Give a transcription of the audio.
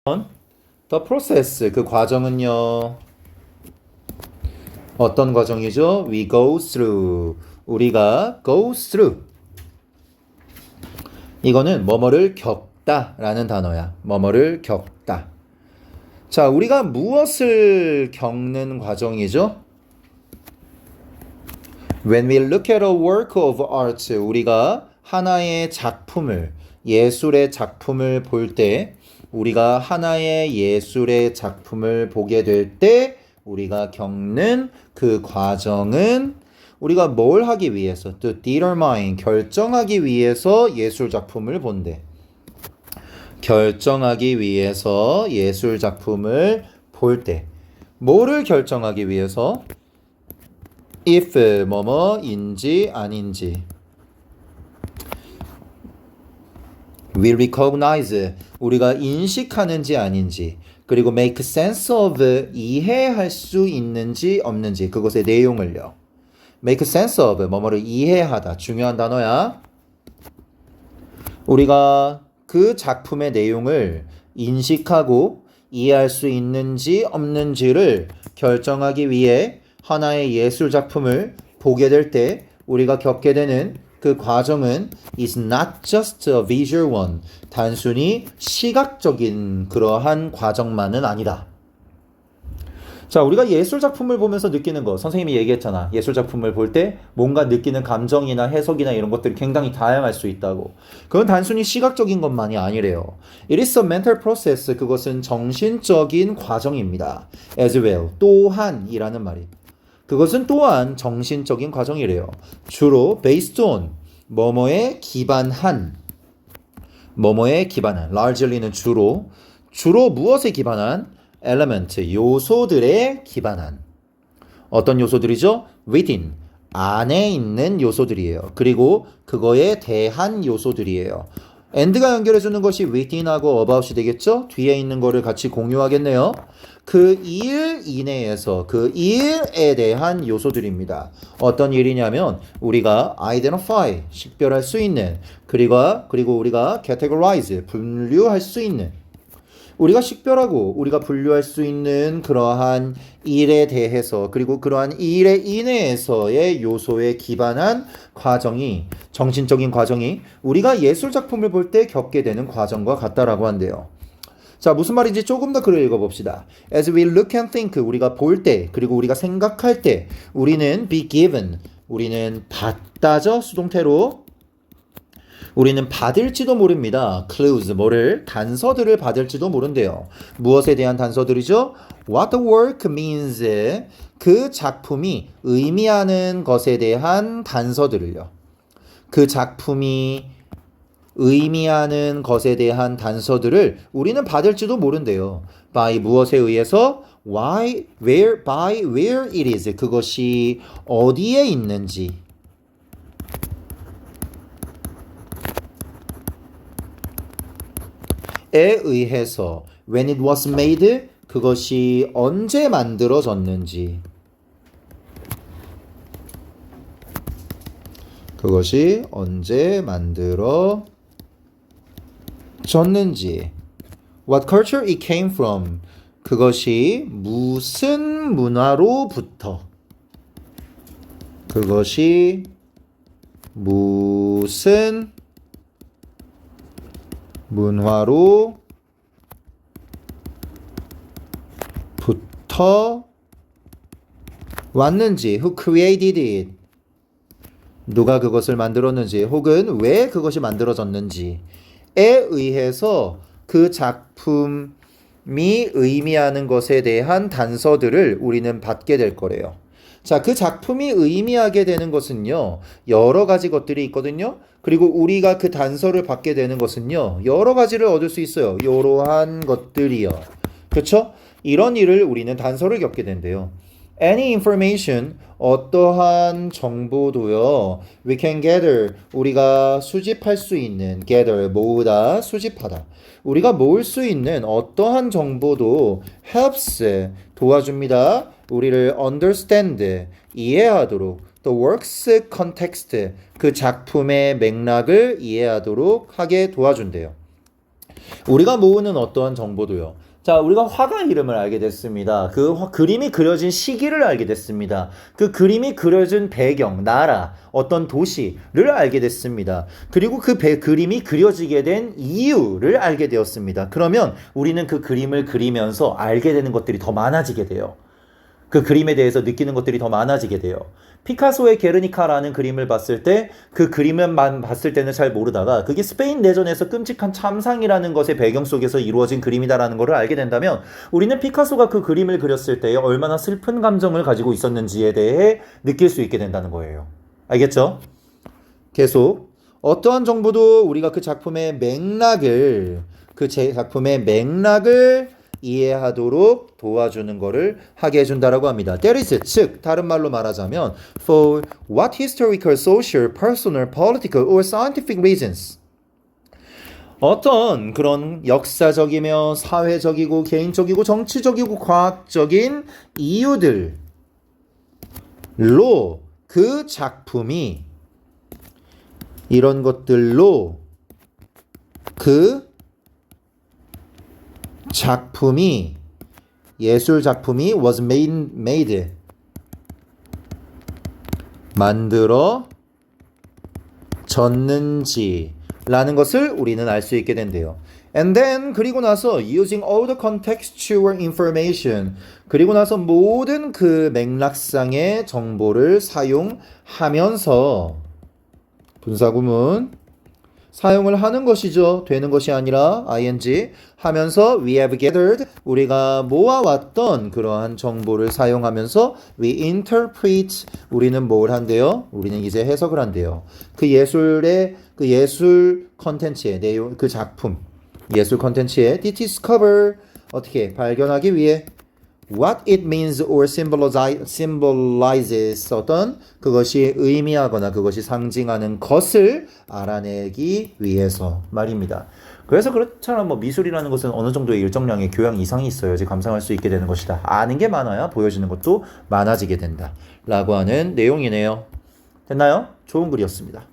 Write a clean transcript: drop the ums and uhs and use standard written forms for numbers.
The process, 그 과정은요. 어떤 과정이죠? We go through. 우리가 go through. 이거는 뭐뭐를 겪다 라는 단어야. 뭐뭐를 겪다. 자, 우리가 무엇을 겪는 과정이죠? When we look at a work of art, 우리가 하나의 작품을, 예술의 작품을 볼 때, 우리가 하나의 예술의 작품을 보게 될 때, 우리가 겪는 그 과정은 우리가 뭘 하기 위해서, to determine, 결정하기 위해서 예술 작품을 본대. 결정하기 위해서 예술 작품을 볼 때, 뭐를 결정하기 위해서? if 뭐뭐인지 아닌지. we recognize 우리가 인식하는지 아닌지. 그리고 make sense of 이해할 수 있는지 없는지. 그것의 내용을요. make sense of 뭐뭐를 이해하다. 중요한 단어야. 우리가 그 작품의 내용을 인식하고 이해할 수 있는지 없는지를 결정하기 위해 하나의 예술 작품을 보게 될 때 우리가 겪게 되는 그 과정은 is not just a visual one. 단순히 시각적인 그러한 과정만은 아니다. 자, 우리가 예술 작품을 보면서 느끼는 거, 선생님이 얘기했잖아. 예술 작품을 볼 때 뭔가 느끼는 감정이나 해석이나 이런 것들이 굉장히 다양할 수 있다고. 그건 단순히 시각적인 것만이 아니래요. It is a mental process. 그것은 정신적인 과정입니다. As well. 또한이라는 말이. 그것은 또한 정신적인 과정이래요. 주로 based on 뭐뭐에 기반한 largely는 주로 무엇에 기반한 element 요소들에 기반한 어떤 요소들이죠? within 안에 있는 요소들이에요. 그리고 그거에 대한 요소들이에요. and가 연결해주는 것이 within하고 about이 되겠죠? 뒤에 있는 거를 같이 공유하겠네요. 그 일 이내에서 그 일에 대한 요소들입니다. 어떤 일이냐면 우리가 identify 식별할 수 있는 그리고 우리가 categorize 분류할 수 있는 우리가 식별하고 우리가 분류할 수 있는 그러한 일에 대해서 그리고 그러한 일에 이내에서의 요소에 기반한 과정이 정신적인 과정이 우리가 예술 작품을 볼 때 겪게 되는 과정과 같다라고 한대요. 자, 무슨 말인지 조금 더 글을 읽어봅시다. As we look and think, 우리가 볼 때, 그리고 우리가 생각할 때, 우리는 be given, 우리는 받다죠, 수동태로. 우리는 받을지도 모릅니다. clues, 뭐를? 단서들을 받을지도 모른대요. 무엇에 대한 단서들이죠? What the work means, 그 작품이 의미하는 것에 대한 단서들을요. 그 작품이 의미하는 것에 대한 단서들을 우리는 받을지도 모른대요. by 무엇에 의해서? why, where, by where it is. 그것이 어디에 있는지. 에 의해서 when it was made 그것이 언제 만들어졌는지. 그것이 언제 만들어졌는지. What culture it came from. 그것이 무슨 문화로부터. 그것이 무슨 문화로부터 왔는지. Who created it. 누가 그것을 만들었는지 혹은 왜 그것이 만들어졌는지에 의해서 그 작품이 의미하는 것에 대한 단서들을 우리는 받게 될 거래요. 자, 그 작품이 의미하게 되는 것은요, 여러 가지 것들이 있거든요. 그리고 우리가 그 단서를 받게 되는 것은요, 여러 가지를 얻을 수 있어요. 이러한 것들이요. 그렇죠? 이런 일을 우리는 단서를 겪게 된대요. Any information, 어떠한 정보도요. We can gather, 우리가 수집할 수 있는, gather, 모으다, 수집하다. 우리가 모을 수 있는 어떠한 정보도 helps, 도와줍니다. 우리를 understand, 이해하도록, the work's context, 그 작품의 맥락을 이해하도록 하게 도와준대요. 우리가 모으는 어떠한 정보도요. 자, 우리가 화가 이름을 알게 됐습니다. 그림이 그려진 시기를 알게 됐습니다. 그 그림이 그려진 배경, 나라, 어떤 도시를 알게 됐습니다. 그리고 그림이 그려지게 된 이유를 알게 되었습니다. 그러면 우리는 그 그림을 그리면서 알게 되는 것들이 더 많아지게 돼요. 그 그림에 대해서 느끼는 것들이 더 많아지게 돼요. 피카소의 게르니카라는 그림을 봤을 때 그 그림만 봤을 때는 잘 모르다가 그게 스페인 내전에서 끔찍한 참상이라는 것의 배경 속에서 이루어진 그림이다라는 것을 알게 된다면 우리는 피카소가 그 그림을 그렸을 때 얼마나 슬픈 감정을 가지고 있었는지에 대해 느낄 수 있게 된다는 거예요. 알겠죠? 계속 어떠한 정보도 우리가 그 작품의 맥락을 이해하도록 도와주는 것을 하게 해준다라고 합니다. That is, 즉 다른 말로 말하자면 for what historical, social, personal, political or scientific reasons 어떤 그런 역사적이며 사회적이고 개인적이고 정치적이고 과학적인 이유들로 그 작품이 이런 것들로 그 작품이 예술 작품이 was made 만들어졌는지 라는 것을 우리는 알 수 있게 된대요. And then 그리고 나서 using all the contextual information 그리고 나서 모든 그 맥락상의 정보를 사용하면서 분사구문 사용을 하는 것이죠. 되는 것이 아니라 ing 하면서 we have gathered 우리가 모아왔던 그러한 정보를 사용하면서 we interpret 우리는 뭘 한대요? 우리는 이제 해석을 한대요. 그 예술 컨텐츠의 내용 그 작품 예술 컨텐츠의 discover 어떻게 발견하기 위해 what it means or symbolizes 어떤 그것이 의미하거나 그것이 상징하는 것을 알아내기 위해서 말입니다. 그래서 그렇잖아. 뭐 미술이라는 것은 어느 정도의 일정량의 교양 이상이 있어야지 감상할 수 있게 되는 것이다. 아는 게 많아야 보여지는 것도 많아지게 된다. 라고 하는 내용이네요. 됐나요? 좋은 글이었습니다.